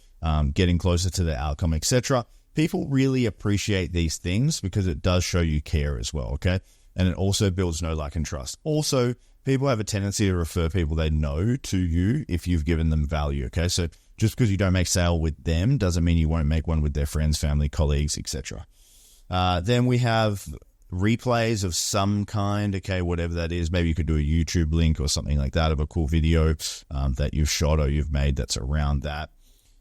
getting closer to the outcome, etc. People really appreciate these things because it does show you care as well, okay? And it also builds know, like, and trust. Also, people have a tendency to refer people they know to you if you've given them value, okay? So just because you don't make sale with them doesn't mean you won't make one with their friends, family, colleagues, etc. Then we have replays of some kind, okay, whatever that is. Maybe you could do a YouTube link or something like that of a cool video that you've shot or you've made that's around that.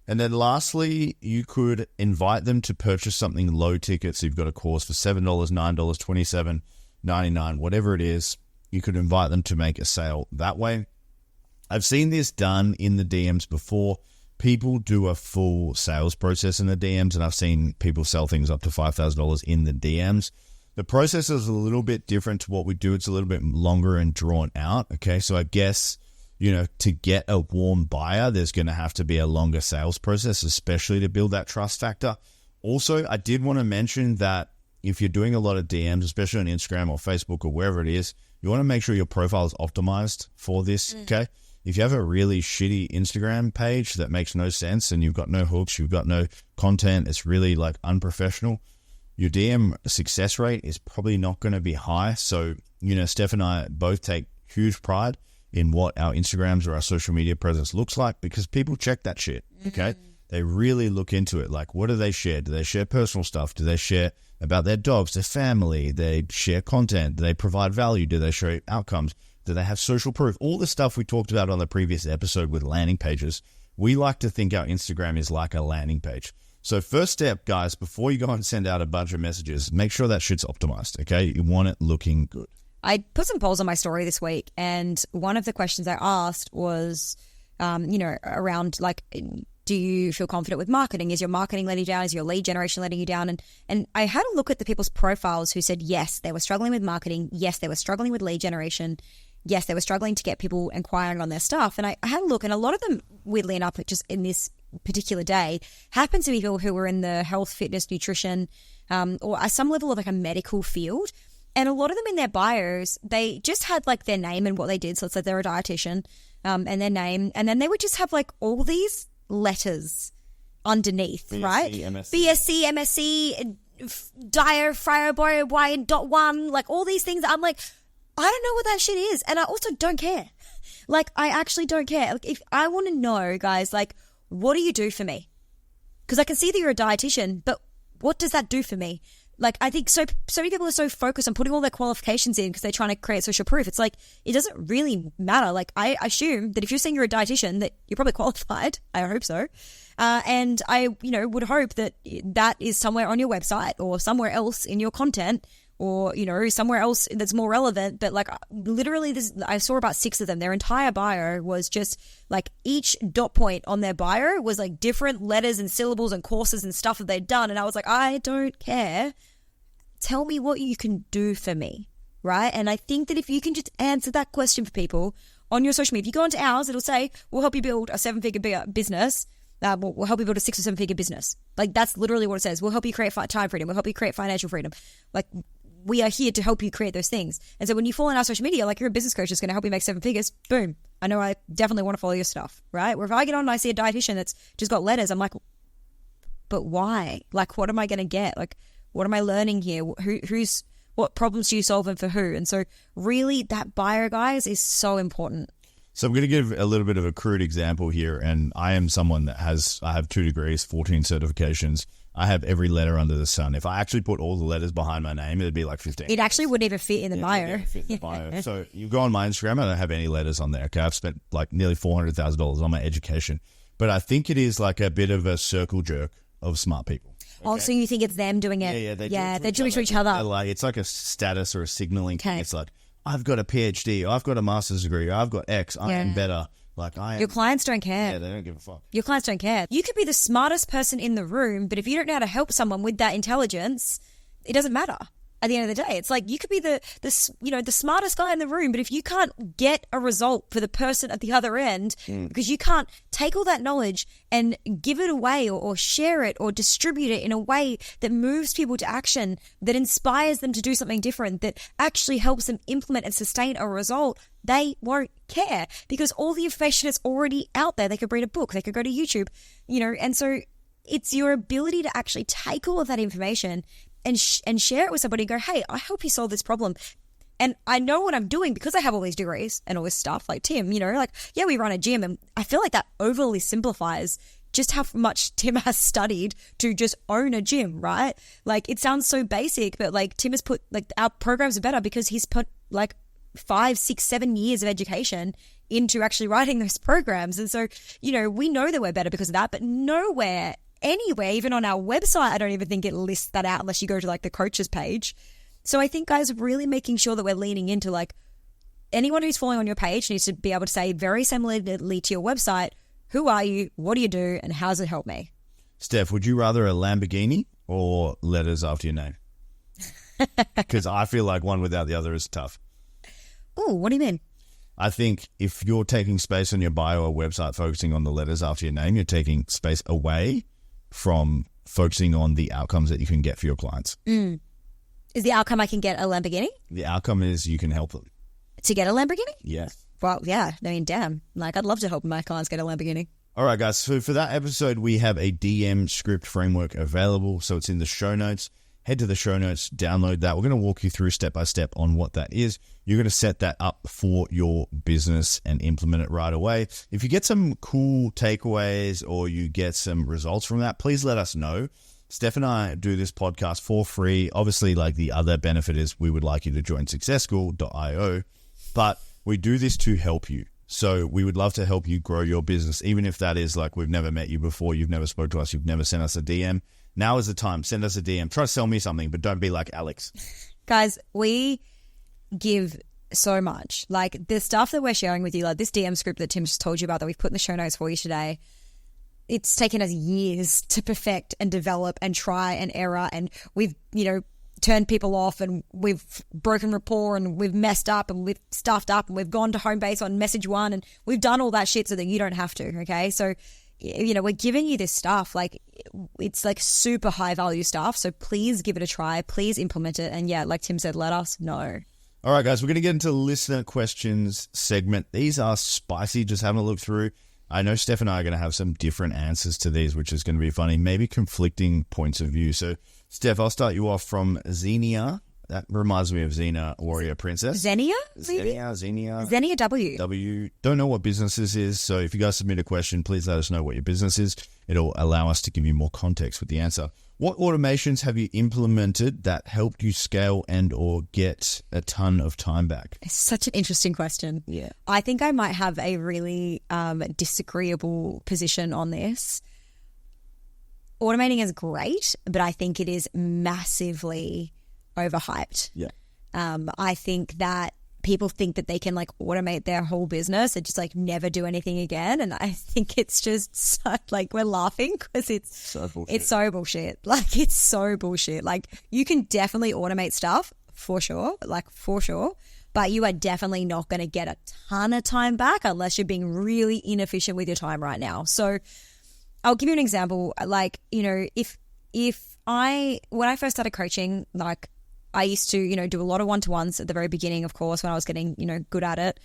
And then lastly, you could invite them to purchase something low ticket. So you've got a course for $7, $9, $27.99, whatever it is. You could invite them to make a sale that way. I've seen this done in the DMs before. People do a full sales process in the DMs, and I've seen people sell things up to $5,000 in the DMs. The process is a little bit different to what we do. It's a little bit longer and drawn out. Okay, so I guess, to get a warm buyer, there's going to have to be a longer sales process, especially to build that trust factor. Also, I did want to mention that if you're doing a lot of DMs, especially on Instagram or Facebook or wherever it is, you want to make sure your profile is optimized for this, okay? If you have a really shitty Instagram page that makes no sense and you've got no hooks, you've got no content, it's really like unprofessional, your DM success rate is probably not going to be high. So, Steph and I both take huge pride in what our Instagrams or our social media presence looks like because people check that shit, okay? They really look into it. Like, what do they share? Do they share personal stuff? Do they share about their dogs, their family? They share content? Do they provide value? Do they show outcomes? Do they have social proof? All the stuff we talked about on the previous episode with landing pages. We like to think our Instagram is like a landing page. So first step, guys, before you go and send out a bunch of messages, make sure that shit's optimized, okay? You want it looking good. I put some polls on my story this week, and one of the questions I asked was, around like, do you feel confident with marketing? Is your marketing letting you down? Is your lead generation letting you down? And I had a look at the people's profiles who said, yes, they were struggling with marketing. Yes, they were struggling with lead generation. Yes, they were struggling to get people inquiring on their stuff. And I had a look, and a lot of them, weirdly enough, just in this particular day, happen to be people who were in the health, fitness, nutrition, or at some level of like a medical field. And a lot of them in their bios, they just had like their name and what they did. So it's like they're a dietitian and their name. And then they would just have like all these letters underneath, BSc, right? BSc, MSc, Y.1, like all these things. I'm like, I don't know what that shit is. And I also don't care. Like, I actually don't care. Like, if I want to know, guys, like, what do you do for me? Because I can see that you're a dietitian, but what does that do for me? Like, I think so many people are so focused on putting all their qualifications in because they're trying to create social proof. It's like, it doesn't really matter. Like, I assume that if you're saying you're a dietitian, that you're probably qualified. I hope so. And I, would hope that that is somewhere on your website or somewhere else in your content or, somewhere else that's more relevant. But like, literally I saw about 6 of them. Their entire bio was just like each dot point on their bio was like different letters and syllables and courses and stuff that they'd done. And I was like, I don't care. Tell me what you can do for me, right? And I think that if you can just answer that question for people on your social media, if you go onto ours, it'll say, we'll help you build a 7-figure business. We'll help you build a 6 or 7-figure business. Like, that's literally what it says. We'll help you create time freedom. We'll help you create financial freedom. Like, we are here to help you create those things. And so when you fall in our social media, like, you're a business coach that's going to help you make 7 figures, boom. I know I definitely want to follow your stuff, right? Or if I get on and I see a dietitian that's just got letters, I'm like, but why? Like, what am I going to get? Like, what am I learning here? What problems do you solve and for who? And so really that bio, guys, is so important. So I'm going to give a little bit of a crude example here. And I am someone that I have 2 degrees, 14 certifications. I have every letter under the sun. If I actually put all the letters behind my name, it'd be like 15. It actually wouldn't even fit in the bio. Fit in the bio. So you go on my Instagram, I don't have any letters on there. Okay, I've spent like nearly $400,000 on my education. But I think it is like a bit of a circle jerk of smart people. Okay? Oh, so you think it's them doing it? Yeah, they're doing it to each other. Like, it's like a status or a signaling thing. It's like, I've got a PhD, I've got a master's degree, I've got X, I am better. Like, I am. Your clients don't care. Yeah, they don't give a fuck. Your clients don't care. You could be the smartest person in the room, but if you don't know how to help someone with that intelligence, it doesn't matter. At the end of the day, it's like you could be the smartest guy in the room, but if you can't get a result for the person at the other end, because you can't take all that knowledge and give it away or share it or distribute it in a way that moves people to action, that inspires them to do something different, that actually helps them implement and sustain a result, they won't care because all the information is already out there. They could read a book, they could go to YouTube, and so it's your ability to actually take all of that information and share it with somebody and go, hey, I help you solve this problem. And I know what I'm doing because I have all these degrees and all this stuff like Tim, we run a gym, and I feel like that overly simplifies just how much Tim has studied to just own a gym, right? Like it sounds so basic, but like Tim has put like our programs are better because he's put like 5, 6, 7 years of education into actually writing those programs. And so, we know that we're better because of that, but nowhere, anywhere, even on our website, I don't even think it lists that out unless you go to like the coaches page. So I think, guys, really making sure that we're leaning into like anyone who's following on your page needs to be able to say very similarly to your website, who are you, what do you do, and how does it help me? Steph, would you rather a Lamborghini or letters after your name? Because I feel like one without the other is tough. Oh, what do you mean? I think if you're taking space on your bio or website focusing on the letters after your name, you're taking space away from focusing on the outcomes that you can get for your clients. Is the outcome I can get a Lamborghini? The outcome is you can help them. To get a Lamborghini? Yeah. Well, yeah. I mean, damn. Like, I'd love to help my clients get a Lamborghini. All right, guys. So for that episode, we have a DM script framework available. So it's in the show notes. Head to the show notes, download that. We're going to walk you through step by step on what that is. You're going to set that up for your business and implement it right away. If you get some cool takeaways or you get some results from that, please let us know. Steph and I do this podcast for free. Obviously, like the other benefit is we would like you to join successschool.io, but we do this to help you. So we would love to help you grow your business, even if that is like we've never met you before, you've never spoke to us, you've never sent us a DM. Now is the time. Send us a DM. Try to sell me something, but don't be like Alex. Guys, we give so much. Like the stuff that we're sharing with you, like this DM script that Tim just told you about that we've put in the show notes for you today, it's taken us years to perfect and develop and try and error. And we've, turned people off and we've broken rapport and we've messed up and we've stuffed up and we've gone to home base on message one and we've done all that shit so that you don't have to. Okay. So, we're giving you this stuff, like it's like super high value stuff. So please give it a try. Please implement it. And yeah, like Tim said, let us know. All right, guys, we're going to get into the listener questions segment. These are spicy. Just having a look through. I know Steph and I are going to have some different answers to these, which is going to be funny, maybe conflicting points of view. So Steph, I'll start you off from Xenia. That reminds me of Xena, Warrior Princess. Xenia? Xenia W. W. Don't know what business this is, so if you guys submit a question, please let us know what your business is. It'll allow us to give you more context with the answer. What automations have you implemented that helped you scale and or get a ton of time back? It's such an interesting question. Yeah. I think I might have a really disagreeable position on this. Automating is great, but I think it is massively overhyped. Yeah. I think that people think that they can like automate their whole business and just like never do anything again. And I think it's just so, like we're laughing because it's so bullshit. It's so bullshit. Like it's so bullshit. Like you can definitely automate stuff for sure, but you are definitely not going to get a ton of time back unless you're being really inefficient with your time right now. So I'll give you an example. Like, when I first started coaching, like I used to, do a lot of one-to-ones at the very beginning, of course, when I was getting, good at it.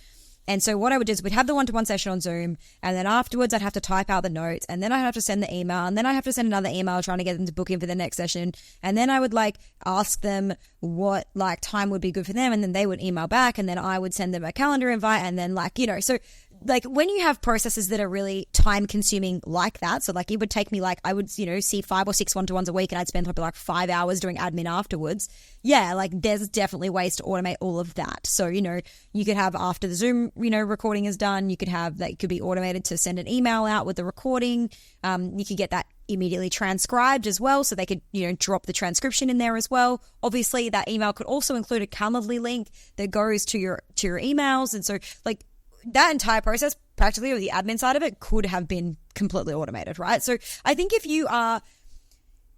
And so what I would do is we'd have the one-to-one session on Zoom, and then afterwards I'd have to type out the notes, and then I'd have to send the email, and then I have to send another email trying to get them to book in for the next session. And then I would like ask them what like time would be good for them, and then they would email back, and then I would send them a calendar invite, and then like, so like when you have processes that are really time consuming like that, so like it would take me like, I would, see 5 or 6 one-to-ones a week and I'd spend probably like 5 hours doing admin afterwards. Yeah, like there's definitely ways to automate all of that. So, you could have after the Zoom, recording is done, you could have that could be automated to send an email out with the recording. You could get that immediately transcribed as well. So they could, drop the transcription in there as well. Obviously that email could also include a Calendly link that goes to your emails. And so like, that entire process, practically, or the admin side of it, could have been completely automated, right? So I think if you are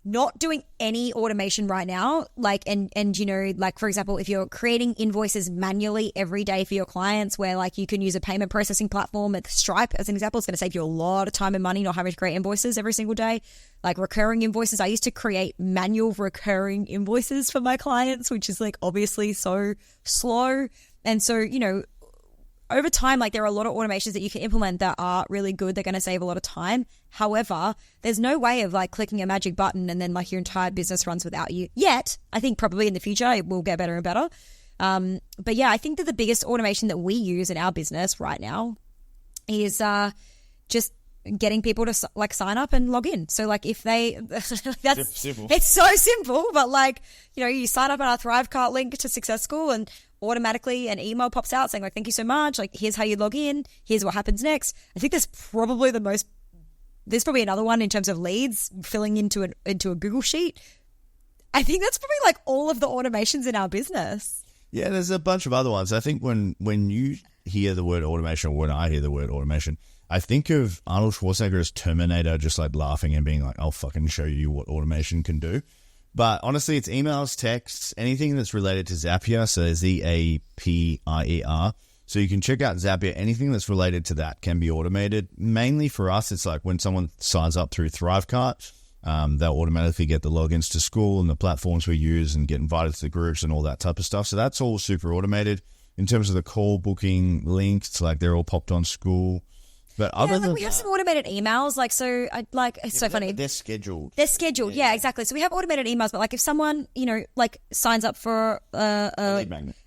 not doing any automation right now, like, and you know, like, for example, if you're creating invoices manually every day for your clients, where like you can use a payment processing platform like Stripe as an example, it's going to save you a lot of time and money not having to create invoices every single day. Like recurring invoices, I used to create manual recurring invoices for my clients, which is like obviously so slow. And so, you know, over time, like there are a lot of automations that you can implement that are really good. They're going to save a lot of time. However, there's no way of like clicking a magic button and then like your entire business runs without you yet. I think probably in the future it will get better and better. But yeah, I think that the biggest automation that we use in our business right now is just getting people to like sign up and log in. So like if they, that's simple. It's so simple, but like, you know, you sign up on our Thrivecart link to Success School and automatically an email pops out saying like, thank you so much. Like, here's how you log in. Here's what happens next. I think there's probably another one in terms of leads filling into a Google sheet. I think that's probably like all of the automations in our business. Yeah, there's a bunch of other ones. I think when you hear the word automation, or when I hear the word automation, I think of Arnold Schwarzenegger as Terminator, just like laughing and being like, I'll fucking show you what automation can do. But honestly, it's emails, texts, anything that's related to Zapier, so Zapier. So you can check out Zapier. Anything that's related to that can be automated. Mainly for us, it's like when someone signs up through Thrivecart, they'll automatically get the logins to school and the platforms we use and get invited to the groups and all that type of stuff. So that's all super automated. In terms of the call booking links, like they're all popped on school. But other than we have some automated emails, like, so I like, it's so funny. They're scheduled. Yeah, exactly. So we have automated emails, but like if someone, you know, like signs up for a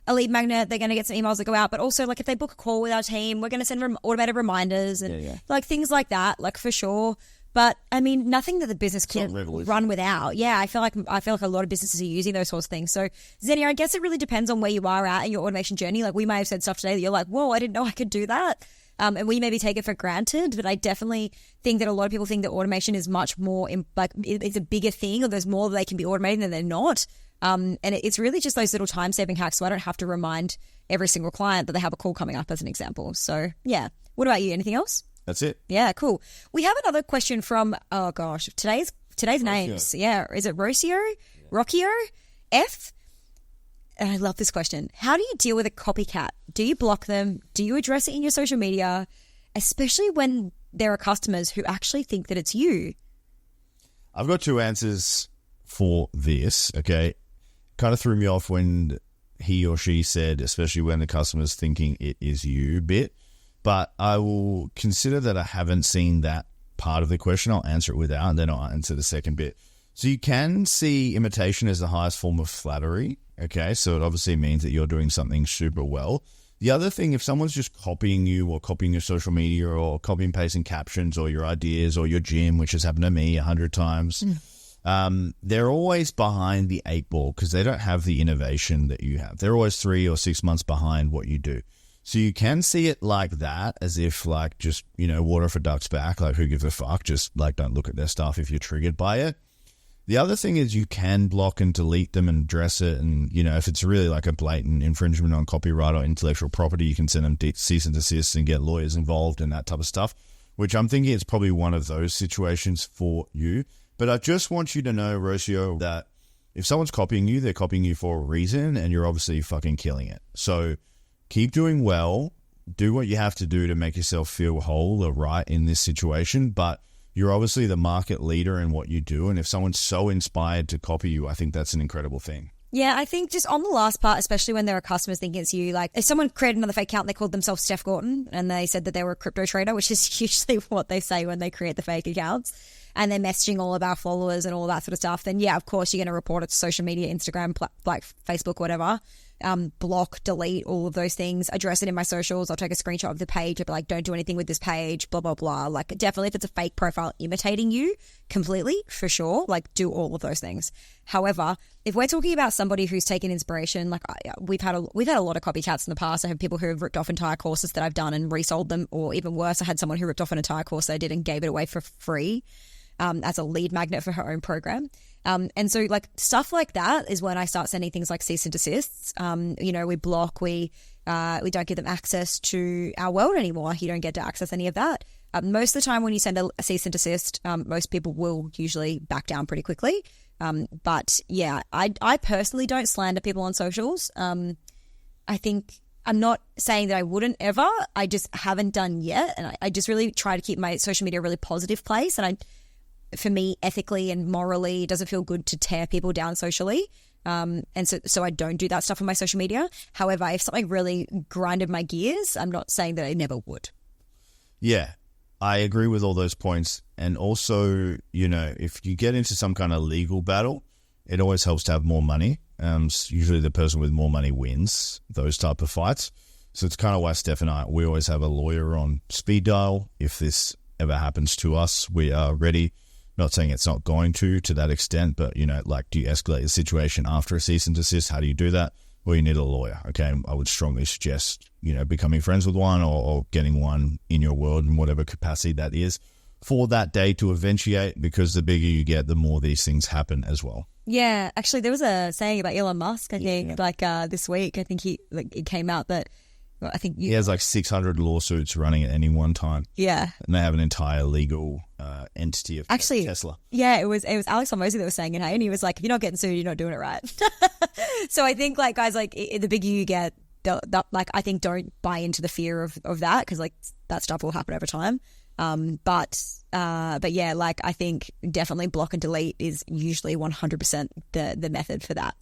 lead magnet, they're going to get some emails that go out. But also like if they book a call with our team, we're going to send automated reminders and like things like that, like for sure. But I mean, nothing that the business can run without. Yeah, I feel like a lot of businesses are using those sorts of things. So Xenia, I guess it really depends on where you are at in your automation journey. Like we may have said stuff today that you're like, whoa, I didn't know I could do that. And we maybe take it for granted, but I definitely think that a lot of people think that automation is much more it's a bigger thing, or there's more that they can be automated than they're not. And it's really just those little time-saving hacks, so I don't have to remind every single client that they have a call coming up, as an example. So yeah. What about you? Anything else? That's it. Yeah, cool. We have another question from, oh gosh, today's names. Yeah. Is it Rocio? Rockio? F? And I love this question. How do you deal with a copycat? Do you block them? Do you address it in your social media? Especially when there are customers who actually think that it's you. I've got two answers for this, okay? Kind of threw me off when he or she said, especially when the customer's thinking it is you bit. But I will consider that I haven't seen that part of the question. I'll answer it without, and then I'll answer the second bit. So you can see imitation as the highest form of flattery. Okay, so it obviously means that you're doing something super well. The other thing, if someone's just copying you or copying your social media or copy and pasting captions or your ideas or your gym, which has happened to me 100 times, they're always behind the 8 ball because they don't have the innovation that you have. They're always 3 or 6 months behind what you do. So you can see it like that, as if like just, you know, water for duck's back, like who gives a fuck, just like don't look at their stuff if you're triggered by it. The other thing is you can block and delete them and address it. And, you know, if it's really like a blatant infringement on copyright or intellectual property, you can send them cease and desist and get lawyers involved and that type of stuff, which I'm thinking is probably one of those situations for you. But I just want you to know, Rocio, that if someone's copying you, they're copying you for a reason and you're obviously fucking killing it. So keep doing well, do what you have to do to make yourself feel whole or right in this situation. But you're obviously the market leader in what you do. And if someone's so inspired to copy you, I think that's an incredible thing. Yeah, I think just on the last part, especially when there are customers thinking it's you, like if someone created another fake account, they called themselves Steph Gorton and they said that they were a crypto trader, which is usually what they say when they create the fake accounts, and they're messaging all of our followers and all that sort of stuff, then yeah, of course you're going to report it to social media, Instagram, like Facebook, whatever. Block, delete, all of those things, address it in my socials. I'll take a screenshot of the page. I'll be like, don't do anything with this page, blah, blah, blah. Like definitely if it's a fake profile imitating you completely, for sure, like do all of those things. However, if we're talking about somebody who's taken inspiration, like we've had a lot of copycats in the past. I have people who have ripped off entire courses that I've done and resold them, or even worse, I had someone who ripped off an entire course that I did and gave it away for free as a lead magnet for her own program. And so like stuff like that is when I start sending things like cease and desists. You know, we block, we don't give them access to our world anymore. You don't get to access any of that. Most of the time when you send a cease and desist, most people will usually back down pretty quickly. But yeah, I personally don't slander people on socials. I think I'm not saying that I wouldn't ever. I just haven't done yet. And I just really try to keep my social media a really positive place. And for me, ethically and morally, it doesn't feel good to tear people down socially. And so I don't do that stuff on my social media. However, if something really grinded my gears, I'm not saying that I never would. Yeah, I agree with all those points. And also, if you get into some kind of legal battle, it always helps to have more money. Usually the person with more money wins those type of fights. So it's kind of why Steph and we always have a lawyer on speed dial. If this ever happens to us, we are ready. Not saying it's not going to that extent, but, do you escalate the situation after a cease and desist? How do you do that? Well, you need a lawyer, okay? I would strongly suggest, becoming friends with one or getting one in your world in whatever capacity that is for that day to eventuate, because the bigger you get, the more these things happen as well. Yeah, actually, there was a saying about Elon Musk, I think, this week. I think it came out that he has 600 lawsuits running at any one time. Yeah. And they have an entire legal entity of Tesla. Yeah, it was Alex Hormozy that was saying it, hey? And he was like, if you're not getting sued, you're not doing it right. So I think, guys, the bigger you get, I think don't buy into the fear of that, because, that stuff will happen over time. But yeah, I think definitely block and delete is usually 100% the method for that.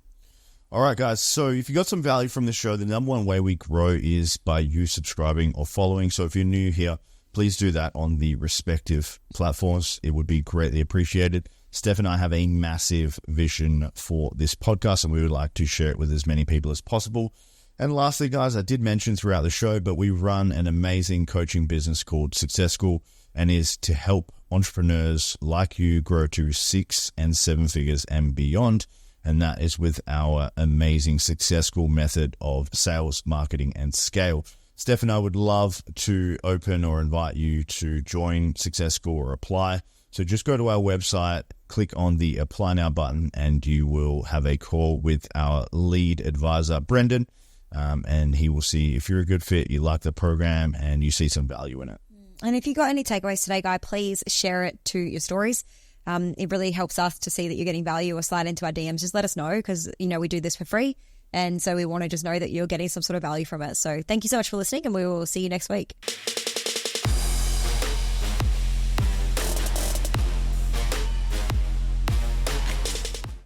All right, guys. So if you got some value from the show, the number one way we grow is by you subscribing or following. So if you're new here, please do that on the respective platforms. It would be greatly appreciated. Steph and I have a massive vision for this podcast, and we would like to share it with as many people as possible. And lastly, guys, I did mention throughout the show, but we run an amazing coaching business called Success School, and is to help entrepreneurs like you grow to 6 and 7 figures and beyond. And that is with our amazing Success School method of sales, marketing, and scale. Steph and I would love to open or invite you to join Success School or apply. So just go to our website, click on the Apply Now button, and you will have a call with our lead advisor, Brendan. And he will see if you're a good fit, you like the program, and you see some value in it. And if you got any takeaways today, guy, please share it to your stories. It really helps us to see that you're getting value, or slide into our DMs. Just let us know, because, we do this for free. And so we want to just know that you're getting some sort of value from it. So thank you so much for listening, and we will see you next week.